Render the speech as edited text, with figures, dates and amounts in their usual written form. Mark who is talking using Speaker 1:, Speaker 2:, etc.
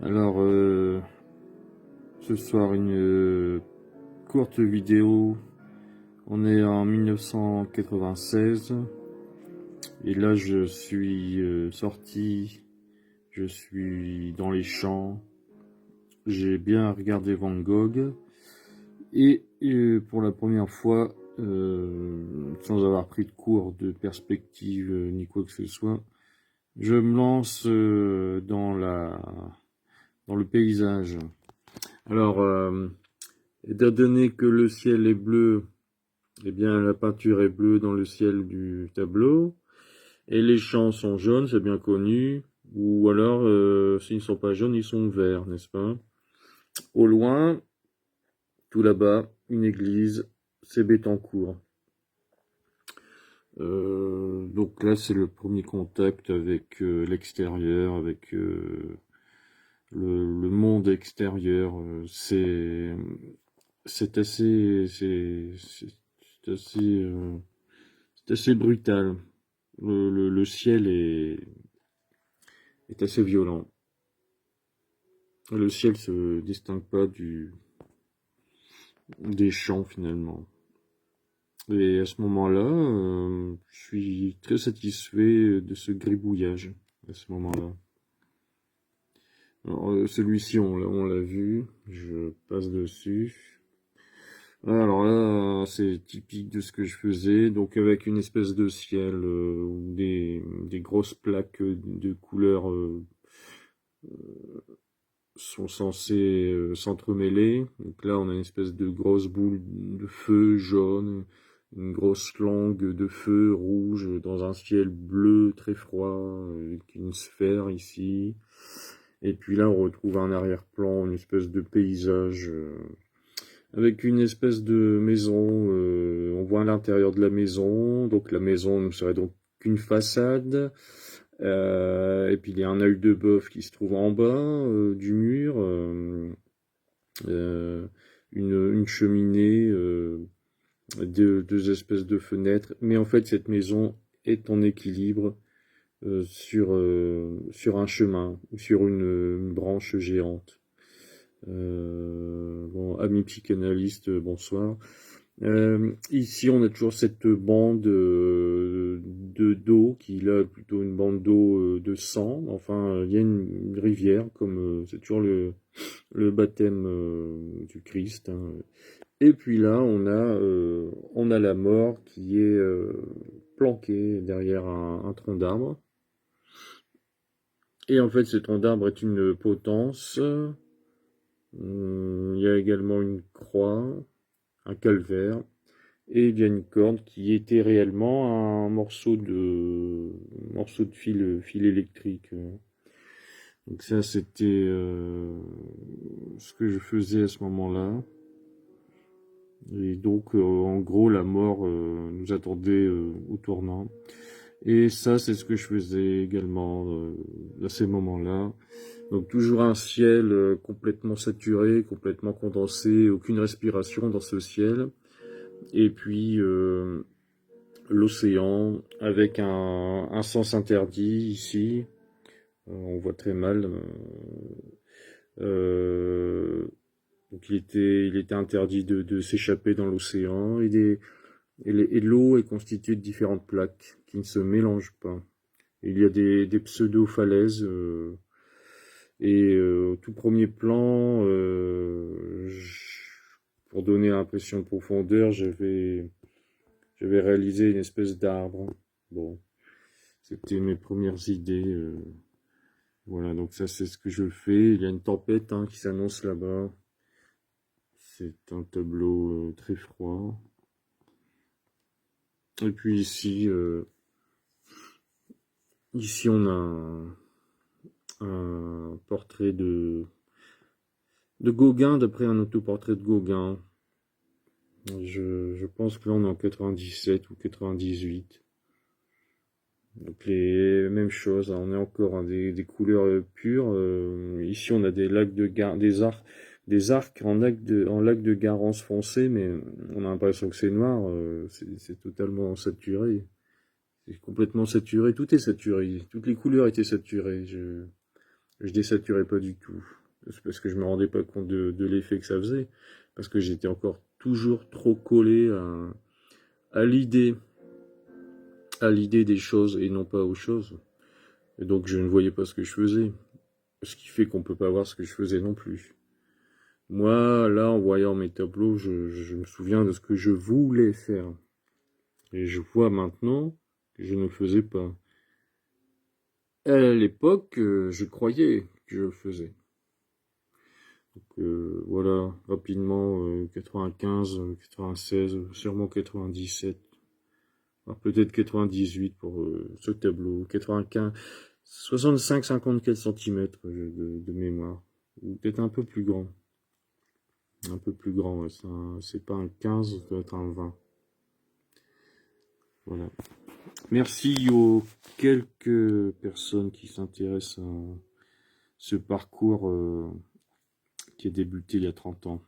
Speaker 1: Alors, ce soir, une courte vidéo. On est en 1996. Et là, je suis sorti. Je suis dans les champs. J'ai bien regardé Van Gogh. Et pour la première fois, sans avoir pris de cours de perspective ni quoi que ce soit, je me lance dans le paysage. Alors, étant donné que le ciel est bleu, eh bien la peinture est bleue dans le ciel du tableau, et les champs sont jaunes, c'est bien connu, ou alors, s'ils ne sont pas jaunes, ils sont verts, n'est-ce pas? Au loin, tout là-bas, une église, c'est Bettencourt. Donc là, c'est le premier contact avec l'extérieur, avec le monde extérieur. C'est assez, c'est assez, c'est assez brutal. Le ciel est assez violent. Le ciel se distingue pas des champs finalement. Et à ce moment-là, je suis très satisfait de ce gribouillage à ce moment-là. Alors, celui-ci, on l'a vu, je passe dessus. Alors là, c'est typique de ce que je faisais, donc avec une espèce de ciel où des grosses plaques de couleurs sont censées s'entremêler. Donc là, on a une espèce de grosse boule de feu jaune, une grosse langue de feu rouge dans un ciel bleu très froid, avec une sphère ici. Et puis là, on retrouve un arrière-plan, une espèce de paysage avec une espèce de maison. On voit à l'intérieur de la maison. Donc la maison ne serait donc qu'une façade. Et puis il y a un œil de bœuf qui se trouve en bas du mur. Une cheminée, deux espèces de fenêtres. Mais en fait, cette maison est en équilibre sur un chemin, sur une branche géante. Bon, ami psychanalyste, bonsoir. Ici, on a toujours cette bande d'eau qui là plutôt une bande d'eau de sang. Enfin, il y a une rivière, comme c'est toujours le baptême du Christ. Hein. Et puis là, on a la mort qui est planquée derrière un tronc d'arbre. Et en fait, ce tronc d'arbre est une potence. Il y a également une croix, un calvaire, et il y a une corde qui était réellement un morceau de fil électrique. Donc ça, c'était ce que je faisais à ce moment-là. Et donc, en gros, la mort nous attendait au tournant. Et ça, c'est ce que je faisais également à ces moments-là. Donc toujours un ciel complètement saturé, complètement condensé, aucune respiration dans ce ciel. Et puis l'océan avec un sens interdit ici. On voit très mal. Donc il était interdit de s'échapper dans l'océan. Et l'eau est constituée de différentes plaques qui ne se mélangent pas. Et il y a des pseudo-falaises. Et au tout premier plan, pour donner l'impression de profondeur, j'avais réalisé une espèce d'arbre. Bon, c'était mes premières idées. Voilà, donc ça c'est ce que je fais. Il y a une tempête qui s'annonce là-bas. C'est un tableau très froid. Et puis ici on a un portrait de Gauguin, d'après un autoportrait de Gauguin. Je pense que là on est en 97 ou 98. Donc les mêmes choses, on est encore des couleurs pures. Ici on a des lacs de des arcs en lac de Garance foncé, mais on a l'impression que c'est noir. C'est totalement saturé. C'est complètement saturé. Tout est saturé. Toutes les couleurs étaient saturées. Je désaturais pas du tout. C'est parce que je me rendais pas compte de l'effet que ça faisait. Parce que j'étais encore toujours trop collé à l'idée. À l'idée des choses et non pas aux choses. Et donc je ne voyais pas ce que je faisais. Ce qui fait qu'on peut pas voir ce que je faisais non plus. Moi, là, en voyant mes tableaux, je me souviens de ce que je voulais faire. Et je vois maintenant que je ne faisais pas. À l'époque, je croyais que je le faisais. Donc voilà, rapidement, 95, 96, sûrement 97. Alors peut-être 98 pour ce tableau. 95, 65-54 cm de mémoire. Ou peut-être un peu plus grand. Un peu plus grand, ouais. C'est pas un 15, ça doit être un 20. Voilà. Merci aux quelques personnes qui s'intéressent à ce parcours qui a débuté il y a 30 ans.